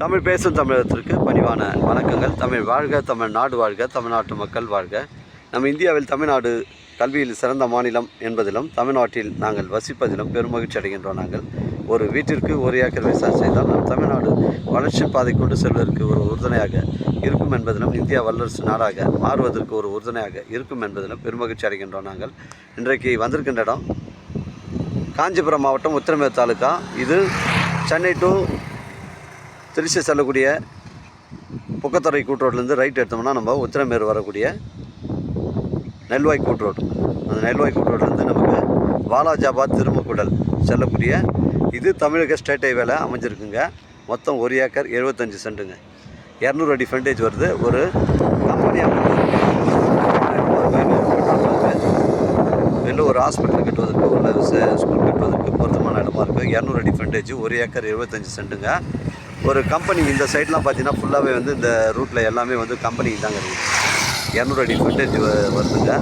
தமிழ் பேசும் தமிழகத்திற்கு பணிவான வணக்கங்கள். தமிழ் வாழ்க, தமிழ்நாடு வாழ்க, தமிழ்நாட்டு மக்கள் வாழ்க. நம்ம இந்தியாவில் தமிழ்நாடு கல்வியில் சிறந்த மாநிலம் என்பதிலும் தமிழ்நாட்டில் நாங்கள் வசிப்பதிலும் பெருமகிழ்ச்சி அடைகின்றோம். நாங்கள் ஒரு வீட்டிற்கு ஒரு ஏக்கர் விவசாயம் செய்தால் நம் தமிழ்நாடு வளர்ச்சி பாதை கொண்டு செல்வதற்கு ஒரு உறுதுணையாக இருக்கும் என்பதிலும் இந்தியா வல்லரசு நாடாக மாறுவதற்கு ஒரு உறுதுணையாக இருக்கும் என்பதிலும் பெருமகிழ்ச்சி அடைகின்றோம். நாங்கள் இன்றைக்கு வந்திருக்கின்ற இடம் காஞ்சிபுரம் மாவட்டம் உத்திரமேரூர் தாலுக்கா. இது சென்னை டு திருச்சி செல்லக்கூடிய புக்கத்துறை கூட்ரோட்லேருந்து ரைட் எடுத்தோம்னா நம்ம உத்திரமேரூர் வரக்கூடிய நெல்வாய் கூட்ரோடு. அந்த நெல்வாய் கூட்ரோட்லேருந்து நமக்கு வாலாஜாபாத் திருமக்குடல் செல்லக்கூடிய இது தமிழக ஸ்டேட் ஹைவேல அமைஞ்சிருக்குங்க. மொத்தம் 1 ஏக்கர் 75 சென்ட்டுங்க. 200 அடி ஃப்ரண்டேஜ் வருது. ஒரு கம்பெனியாக வெளில ஒரு ஹாஸ்பிட்டல் கட்டுவதற்கு, உள்ள ஸ்கூல் கட்டுவதற்கு பொருத்தமான இடமா இருக்குது. 200 அடி ஃப்ரண்டேஜ், 1 ஏக்கர் 75 சென்ட்டுங்க. ஒரு கம்பெனி இந்த சைட்லாம் பார்த்தீங்கன்னா ஃபுல்லாகவே வந்து இந்த ரூட்டில் எல்லாமே வந்து கம்பெனி தாங்க இருக்குது. 200 அடி ஃப்ரண்டேஜ் வருதுங்க.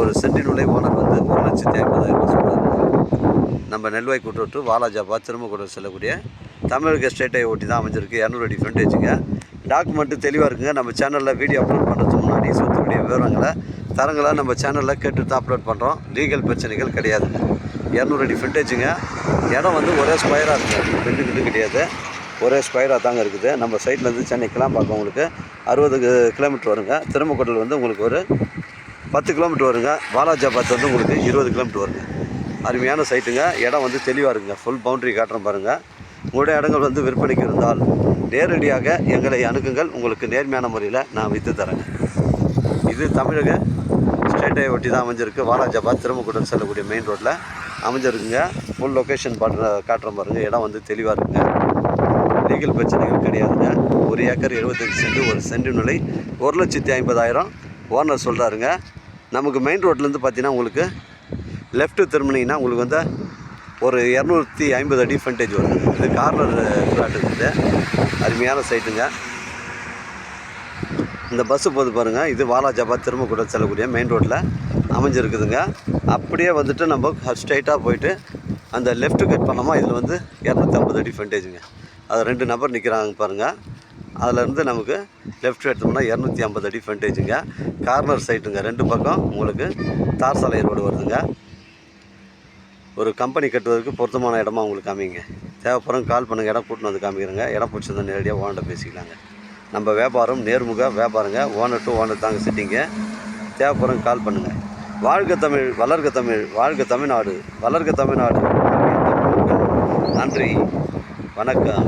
ஒரு சென்டின் விலை ஓனர் வந்து 1,50,000 சொல்கிறாங்க. நம்ம நெல்வாய் கூட்டு வாலாஜாபாத் திருமக்குடல் செல்லக்கூடிய தமிழக ஸ்டேட்டை ஒட்டி தான் அமைஞ்சிருக்கு. 200 அடி ஃப்ரண்டேஜுங்க. டாக்குமெண்ட்டு தெளிவாக இருக்குங்க. நம்ம சேனலில் வீடியோ அப்லோட் பண்ணுறதுக்கு முன்னாடி சொத்துக்கூடிய விவரங்களை தரங்களை நம்ம சேனலில் கேட்டு தான் அப்லோட் பண்ணுறோம். லீகல் பிரச்சனைகள் கிடையாதுங்க. 200 அடி ஃப்ரண்டேஜுங்க. இடம் வந்து ஒரே ஸ்கொயராக இருக்குது, ரெண்டு கிடையாது, ஒரே ஸ்கொயராக தாங்க இருக்குது. நம்ம சைட்லேருந்து சென்னை கிளாம்பாக்கம் உங்களுக்கு 60 கிலோமீட்டர் வருங்க. திருமக்குடல் வந்து உங்களுக்கு ஒரு 10 கிலோமீட்டர் வருங்க. வாலாஜாபாத் வந்து உங்களுக்கு 20 கிலோமீட்டர் வருங்க. அருமையான சைட்டுங்க. இடம் வந்து தெளிவாக இருக்குங்க. ஃபுல் பவுண்ட்ரி காட்டுறோம் பாருங்கள். உங்களுடைய இடங்கள் வந்து விற்பனைக்கு இருந்தால் நேரடியாக எங்களை அணுகுங்கள். உங்களுக்கு நேர்மையான முறையில் நான் விற்று தரேங்க. இது தமிழக ஸ்டேட்டை ஒட்டி தான் அமைஞ்சிருக்கு. வாலாஜாபாத் திருமக்குடல் செல்லக்கூடிய மெயின் ரோட்டில் அமைஞ்சிருக்குங்க. ஃபுல் லொக்கேஷன் காட்டுறோம் பாருங்கள். இடம் வந்து தெளிவாக இருக்குங்க. லீகல் பிரச்சனைகள் கிடையாதுங்க. 1 ஏக்கர் 75 சென்ட், ஒரு சென்ட் விலை 1,50,000 ஓனர் சொல்கிறாருங்க. நமக்கு மெயின் ரோட்லேருந்து பார்த்தீங்கன்னா உங்களுக்கு லெஃப்ட்டு திரும்பினீங்கன்னா உங்களுக்கு வந்து ஒரு 250 அடி ஃப்ரண்டேஜ் வருது. இது கார்னர் ஃப்ளாட் இருக்குது. அருமையான சைட்டுங்க. இந்த பஸ்ஸு போது பாருங்கள். இது வாலாஜாபாத் திருமக்குடல் செல்லக்கூடிய மெயின் ரோட்டில் அமைஞ்சிருக்குதுங்க. அப்படியே வந்துட்டு நம்ம ஸ்ட்ரைட்டாக போயிட்டு அந்த லெஃப்ட்டு கட் பண்ணோமா இதில் வந்து 250 அடி ஃப்ரண்டேஜுங்க. அது 2 நபர் நிற்கிறாங்க பாருங்கள். அதிலேருந்து நமக்கு லெஃப்ட் எடுத்தோம்னா 250 அடி ஃப்ரண்டேஜுங்க. கார்னர் சைட்டுங்க. 2 பக்கம் உங்களுக்கு தார் சாலை ரோடு வருதுங்க. ஒரு கம்பெனி கட்டுவதற்கு பொருத்தமான இடமா உங்களுக்கு காமிங்க. தேவைப்படுறவங்க கால் பண்ணுங்கள். இடம் கூட்டின்னு வந்து காமிக்கிறேங்க. இடம் பிடிச்சிருந்தா நேரடியாக ஓனர்கிட்ட பேசிக்கலாங்க. நம்ம வியாபாரம் நேர்முக வியாபாரங்க. ஓனர் டு ஓனர் தாங்க சிட்டிங்க. தேவைப்படுறவங்க கால் பண்ணுங்கள். வாழ்க தமிழ், வளர்க தமிழ், வாழ்க தமிழ்நாடு, வளர்க தமிழ்நாடு. நன்றி, வணக்கம்.